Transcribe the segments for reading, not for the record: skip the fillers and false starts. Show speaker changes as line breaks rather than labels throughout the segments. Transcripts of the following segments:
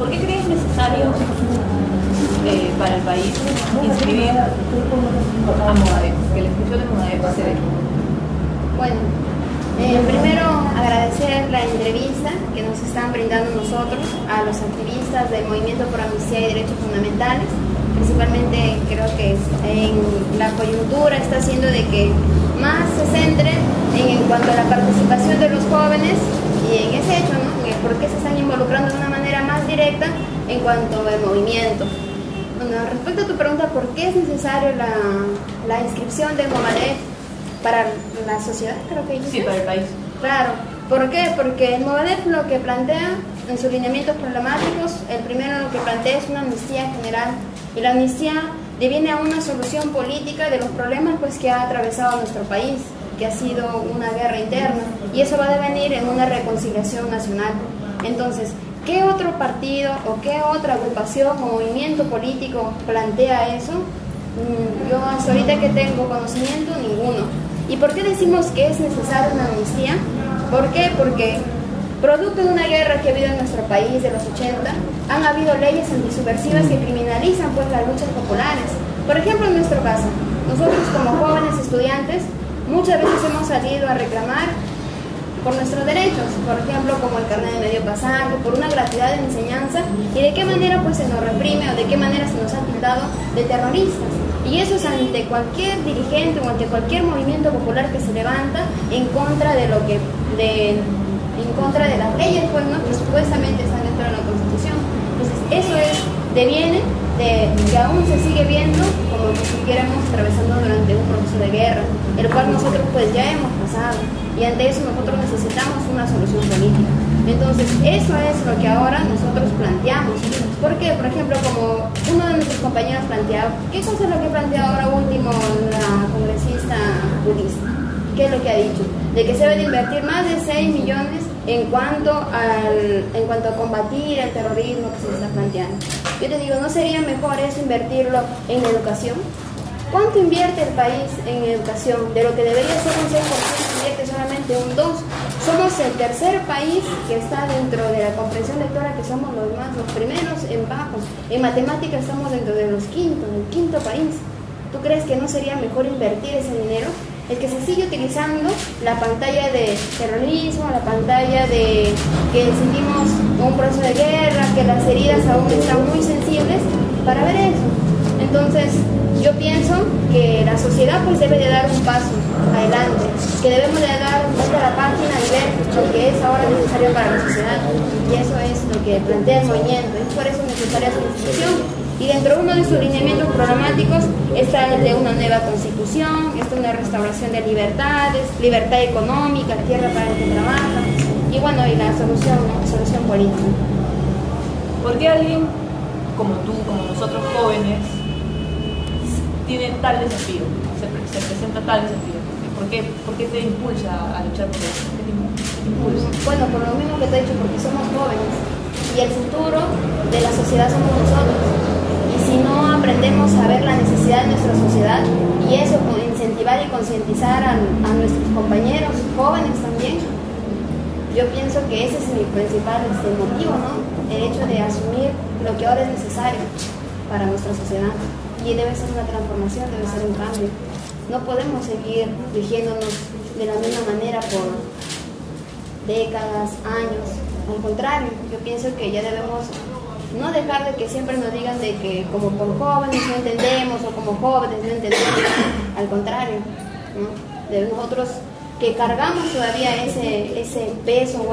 ¿Por qué crees necesario para el país inscribir a Movadef, que la inscripción de Movadef se dé?
Bueno, primero agradecer la entrevista que nos están brindando nosotros a los activistas del Movimiento por Amnistía y Derechos Fundamentales. Principalmente creo que en la coyuntura está haciendo de que más se centre en cuanto a la participación de los jóvenes y en ese hecho, ¿no? En el por qué se están involucrando de una manera más directa en cuanto al movimiento. Bueno, respecto a tu pregunta, ¿por qué es necesario la inscripción del Movadef para la sociedad? Creo que
sí, para el país.
Claro. ¿Por qué? Porque el Movadef lo que plantea en sus lineamientos programáticos, el primero lo que plantea es una amnistía general, y la amnistía deviene a una solución política de los problemas pues, que ha atravesado nuestro país, que ha sido una guerra interna, y eso va a devenir en una reconciliación nacional. Entonces, ¿qué otro partido o qué otra agrupación o movimiento político plantea eso? Yo hasta ahorita que tengo conocimiento, ninguno. ¿Y por qué decimos que es necesaria una amnistía? ¿Por qué? Porque producto de una guerra que ha habido en nuestro país de los 80, han habido leyes antisubversivas que criminalizan pues las luchas populares. Por ejemplo, en nuestro caso, nosotros como jóvenes estudiantes muchas veces hemos salido a reclamar por nuestros derechos, por ejemplo, como el carnet de medio pasaje, por una gratuidad de enseñanza, y de qué manera pues se nos reprime o de qué manera se nos ha tildado de terroristas. Y eso es ante cualquier dirigente o ante cualquier movimiento popular que se levanta en contra de lo que en contra de las leyes pues, ¿no? que supuestamente están dentro de la Constitución. Entonces eso deviene de que aún se sigue viendo como si siguiéramos atravesando durante un proceso de guerra, el cual nosotros pues ya hemos pasado, y ante eso nosotros necesitamos una solución política. Entonces eso es lo que ahora nosotros planteamos. Porque, por ejemplo, como uno de nuestros compañeros planteaba, ¿qué cosa es lo que plantea ahora último la congresista budista? ¿Qué es lo que ha dicho? De que se debe de invertir más de 6 millones en cuanto a combatir el terrorismo que se está planteando. Yo te digo, ¿no sería mejor eso invertirlo en educación? ¿Cuánto invierte el país en educación? De lo que debería ser un 6%, invierte solamente un 2%. Somos el tercer país que está dentro de la comprensión lectora, que somos los primeros en bajos. En matemáticas estamos dentro de los quintos, el quinto país. ¿Tú crees que no sería mejor invertir ese dinero? Es que se sigue utilizando la pantalla de terrorismo, la pantalla de que sentimos un proceso de guerra, que las heridas aún están muy sensibles para ver eso. Entonces, yo pienso que la sociedad pues debe de dar un paso adelante, que debemos de dar vuelta a la página y ver lo que es ahora necesario para la sociedad, y eso es lo que plantea el movimiento, es por eso necesaria su institución. Y dentro de uno de sus lineamientos programáticos está el de una nueva constitución, está una restauración de libertades, libertad económica, tierra para el que trabaja, y bueno, y la solución política.
¿Por qué alguien como tú, como nosotros jóvenes, tiene tal desafío, se presenta tal desafío? ¿Por qué te impulsa a luchar por eso? ¿Qué te impulsa?
Bueno, por lo mismo que te he dicho, porque somos jóvenes y el futuro de la sociedad somos nosotros. Y si no aprendemos a ver la necesidad de nuestra sociedad, y eso incentivar y concientizar a nuestros compañeros jóvenes también, yo pienso que ese es mi principal motivo, ¿no? El hecho de asumir lo que ahora es necesario para nuestra sociedad. Y debe ser una transformación, debe ser un cambio. No podemos seguir rigiéndonos de la misma manera por décadas, años. Al contrario, yo pienso que ya debemos no dejar de que siempre nos digan de que como por jóvenes no entendemos o como jóvenes no entendemos. Al contrario, ¿no? De nosotros que cargamos todavía ese peso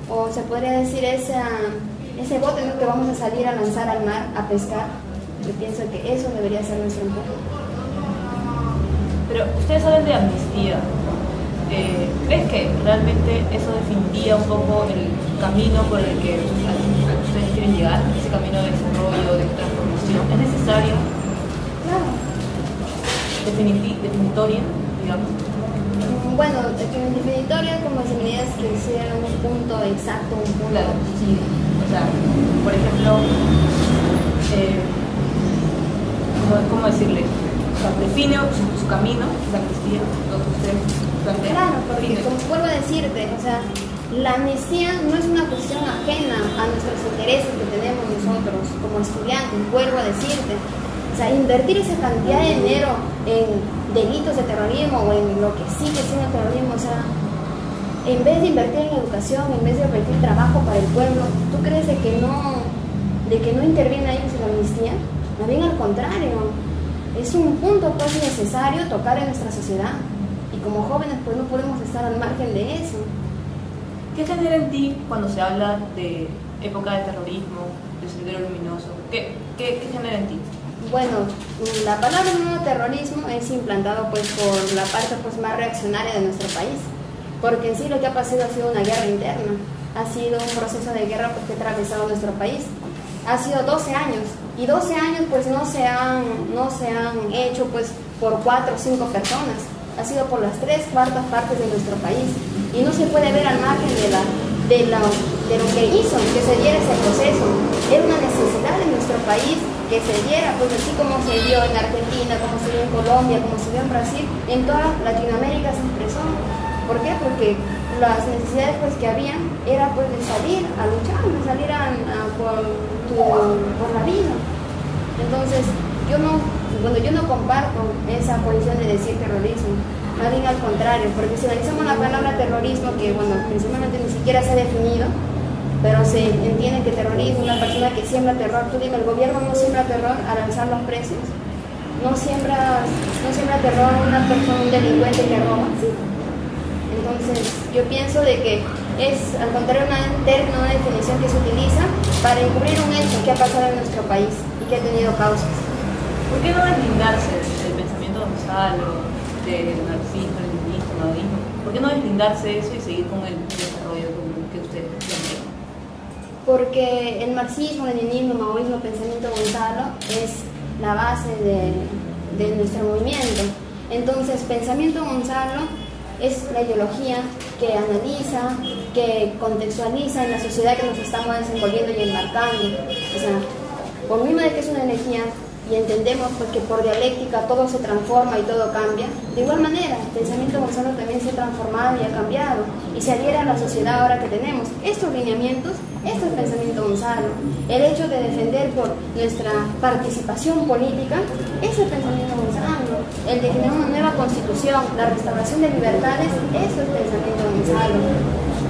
o se podría decir ese bote, ¿no? que vamos a salir a lanzar al mar a pescar. Yo pienso que eso debería ser nuestro enfoque.
Pero ustedes hablan de amnistía. ¿Crees que realmente eso definiría un poco el camino por el que ustedes quieren llegar? Ese camino de desarrollo, de transformación, ¿es necesario?
Claro.
Definitoria, digamos.
Bueno, definitoria como si me digas que sea un punto exacto, un punto.
Claro, sí. O sea, por ejemplo, ¿cómo decirle? O sea, define su camino, la amnistía, lo que usted plantea.
Claro, porque como vuelvo a decirte, o sea, la amnistía no es una cuestión ajena nuestros intereses que tenemos nosotros como estudiantes, vuelvo a decirte. O sea, invertir esa cantidad de dinero en delitos de terrorismo o en lo que sigue siendo terrorismo, o sea, en vez de invertir en educación, en vez de invertir trabajo para el pueblo, ¿tú crees de que no interviene ellos en la amnistía? Más bien al contrario, es un punto pues necesario tocar en nuestra sociedad. Y como jóvenes pues no podemos estar al margen de eso.
¿Qué genera en ti cuando se habla de época de terrorismo, de Sendero Luminoso? ¿Qué genera en ti?
Bueno, la palabra nuevo terrorismo es implantado pues por la parte pues más reaccionaria de nuestro país, porque en sí lo que ha pasado ha sido una guerra interna, ha sido un proceso de guerra pues, que ha atravesado nuestro país. Ha sido 12 años, y 12 años pues no se han hecho pues por 4 o 5 personas, ha sido por las 3/4 partes de nuestro país, y no se puede ver al margen de lo que hizo que se diera ese proceso. Era una necesidad en nuestro país que se diera, pues así como se dio en Argentina, como se dio en Colombia, como se dio en Brasil, en toda Latinoamérica se expresó. ¿Por qué? Porque las necesidades pues que había era pues de salir a luchar, de salir por la vida. Entonces yo no comparto esa posición de decir terrorismo, más bien al contrario, porque si analizamos la palabra terrorismo, que bueno, principalmente ni siquiera se ha definido, pero se entiende que terrorismo es una persona que siembra terror. Tú dime, ¿el gobierno no siembra terror al alzar los precios? ¿No siembra terror una persona, un delincuente que roba? Sí. Entonces yo pienso de que es al contrario un término, una definición que se utiliza para encubrir un hecho que ha pasado en nuestro país y que ha tenido causas.
¿Por qué no deslindarse del pensamiento Gonzalo, del marxismo, del leninismo, del maoísmo? ¿Por qué no deslindarse de eso y seguir con el desarrollo que ustedes plantean?
Porque el marxismo, el leninismo, el maoísmo, el pensamiento Gonzalo es la base de nuestro movimiento. Entonces, pensamiento Gonzalo es la ideología que analiza, que contextualiza en la sociedad que nos estamos desenvolviendo y enmarcando. O sea, por mismo de que es una energía y entendemos pues, que por dialéctica todo se transforma y todo cambia, de igual manera el pensamiento Gonzalo también se ha transformado y ha cambiado y se adhiere a la sociedad ahora que tenemos. Estos lineamientos, esto es pensamiento Gonzalo. El hecho de defender por nuestra participación política es el pensamiento Gonzalo. El de generar una nueva constitución, la restauración de libertades, eso es pensamiento Gonzalo.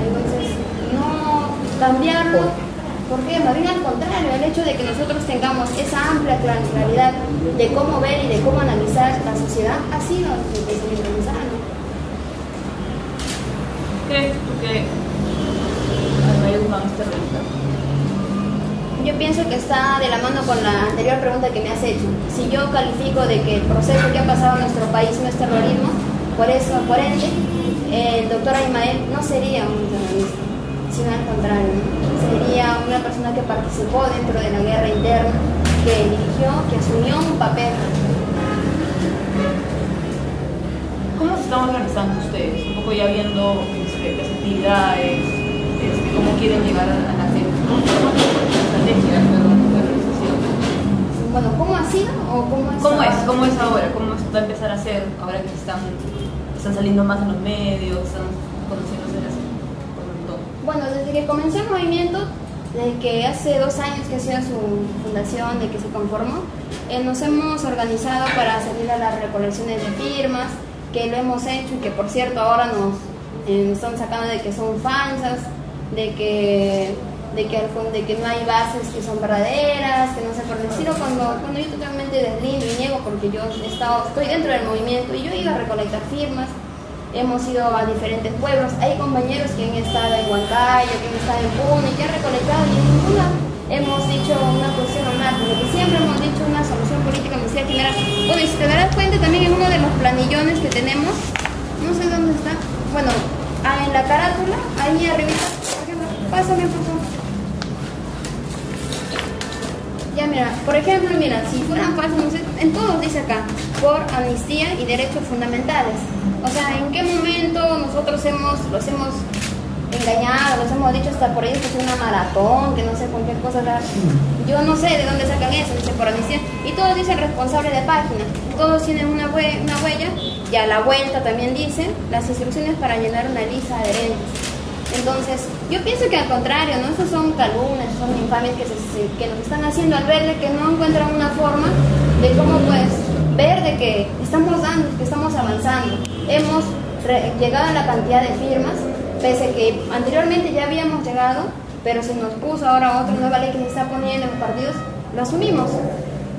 Entonces, no cambiarlo. ¿Por qué? Más bien al contrario, el hecho de que nosotros tengamos esa amplia claridad de cómo ver y de cómo analizar la sociedad ha sido el pensamiento Gonzalo.
¿Crees tú que Ismael Guzmán es terrorista?
Yo pienso que está de la mano con la anterior pregunta que me has hecho. Si yo califico de que el proceso que ha pasado en nuestro país no es terrorismo, por ende, el doctor Ismael no sería un terrorista, sino al contrario, sería una persona que participó dentro de la guerra interna, que dirigió, que asumió un papel.
¿Cómo se están organizando ustedes? Un poco ya viendo las actividades, cómo quieren llegar a la gente, ¿cómo es la estrategia de organización?
Bueno, ¿cómo ha sido o cómo es?
¿Cómo es ahora? ¿Cómo va a empezar a ser ahora que están saliendo más en los medios, están conociéndose así?
Bueno, desde que comenzó el movimiento, desde que hace 2 años que ha sido su fundación, de que se conformó, nos hemos organizado para salir a las recolecciones de firmas, que lo hemos hecho y que por cierto ahora nos están sacando de que son falsas, de que no hay bases que son verdaderas, que no sé por decirlo, cuando yo totalmente deslindo y niego porque yo estoy dentro del movimiento y yo he ido a recolectar firmas. Hemos ido a diferentes pueblos, hay compañeros que han estado en Huancayo, que han estado en Puno y que han recolectado y en ninguna hemos dicho una cuestión normal, porque siempre hemos dicho una solución política amnistía general. Bueno, y si te darás cuenta también en uno de los planillones que tenemos, no sé dónde está, bueno, en la carátula, ahí arribita, por ejemplo, pásame por favor. Ya mira, por ejemplo, mira, si fueran falsos, no sé, en todos dice acá, por amnistía y derechos fundamentales. O sea, ¿en qué momento nosotros los hemos engañado, los hemos dicho hasta por ahí que es una maratón, que no sé con qué cosas? Yo no sé de dónde sacan eso, dice por amnistía. Y todos dicen responsable de página, todos tienen una huella, y a la vuelta también dicen las instrucciones para llenar una lista de adherentes. Entonces, yo pienso que al contrario, ¿no? Estos son calumnias, son infamias que nos están haciendo al ver de que no encuentran una forma de cómo pues ver de que estamos dando, que estamos avanzando. Hemos llegado a la cantidad de firmas, pese a que anteriormente ya habíamos llegado, pero se nos puso ahora otra nueva ley que se está poniendo en los partidos, lo asumimos.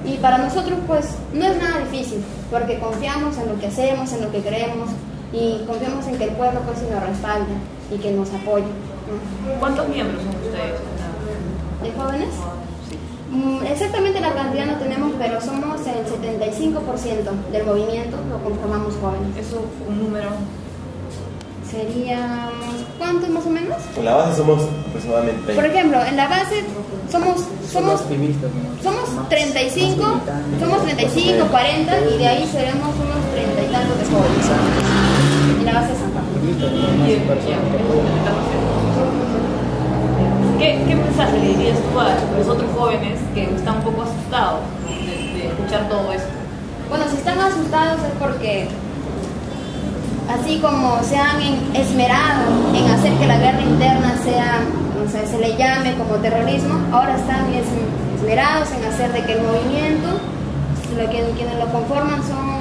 Y para nosotros pues no es nada difícil, porque confiamos en lo que hacemos, en lo que creemos, y confiamos en que el pueblo pues nos respalde y que nos apoye, ¿no?
¿Cuántos miembros son ustedes?
¿De jóvenes?
Sí.
Exactamente la cantidad no tenemos, pero somos el 75% del movimiento, lo conformamos jóvenes.
¿Eso un número?
Seríamos, ¿cuántos más o menos?
En la base somos aproximadamente 30.
Por ejemplo, en la base somos 35, 40 y de ahí seremos unos 30 y tantos de jóvenes. En la base de San Juan.
Bien, ¿Qué mensaje le dirías tú a los otros jóvenes que están un poco asustados de escuchar todo esto?
Bueno, si están asustados es porque así como se han esmerado en hacer que la guerra interna sea, o sea, se le llame como terrorismo, ahora están esmerados en hacer de que el movimiento, quienes lo conforman son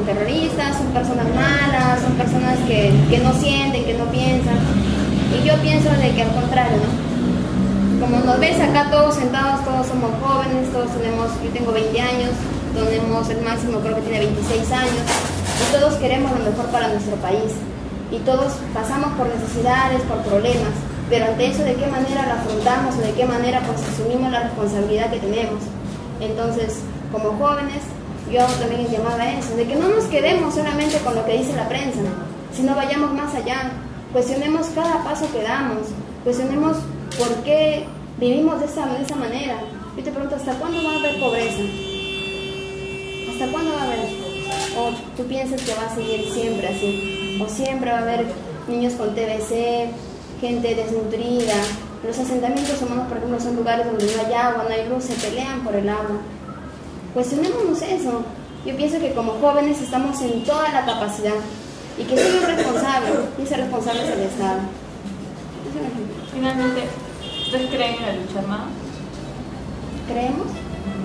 terroristas, son personas malas, son personas que no sienten, que no piensan. Y yo pienso de que al contrario, ¿no? Como nos ves acá todos sentados, todos somos jóvenes, todos tenemos, yo tengo 20 años, tenemos el máximo creo que tiene 26 años, y todos queremos lo mejor para nuestro país. Y todos pasamos por necesidades, por problemas, pero ante eso, ¿de qué manera lo afrontamos o de qué manera pues asumimos la responsabilidad que tenemos? Entonces, como jóvenes, yo también les llamaba a eso, de que no nos quedemos solamente con lo que dice la prensa, sino vayamos más allá, cuestionemos cada paso que damos, cuestionemos por qué vivimos de esa manera. Yo te pregunto, ¿hasta cuándo va a haber pobreza? ¿Hasta cuándo va a haber? ¿O tú piensas que va a seguir siempre así? ¿O siempre va a haber niños con TBC, gente desnutrida? Los asentamientos humanos, por ejemplo, son lugares donde no hay agua, no hay luz, se pelean por el agua. Cuestionémonos eso. Yo pienso que como jóvenes estamos en toda la capacidad y que soy un responsable, y ese responsable es el Estado.
Finalmente, ¿ustedes creen en la lucha armada?
¿Creemos?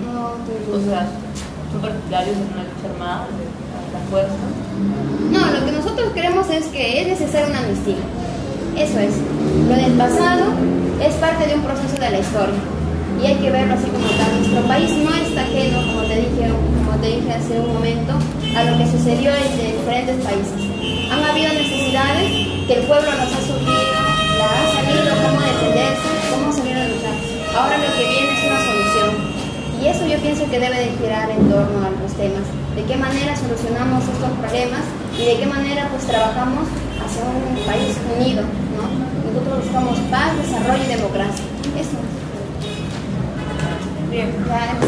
No,
O sea, ¿son partidarios de una lucha armada, de la fuerza?
no, lo que nosotros creemos es que es necesaria una amnistía. Eso es. Lo del pasado es parte de un proceso de la historia. Y hay que verlo así como tal. Nuestro país no está ajeno, como te dije hace un momento, a lo que sucedió en diferentes países. Han habido necesidades que el pueblo nos ha surgido, la ha sabido cómo defenderse, cómo salir a luchar. Ahora lo que viene es una solución. Y eso yo pienso que debe de girar en torno a los temas. De qué manera solucionamos estos problemas y de qué manera pues trabajamos hacia un país unido, ¿no? Nosotros buscamos paz, desarrollo y democracia. Eso.
Bien, gracias.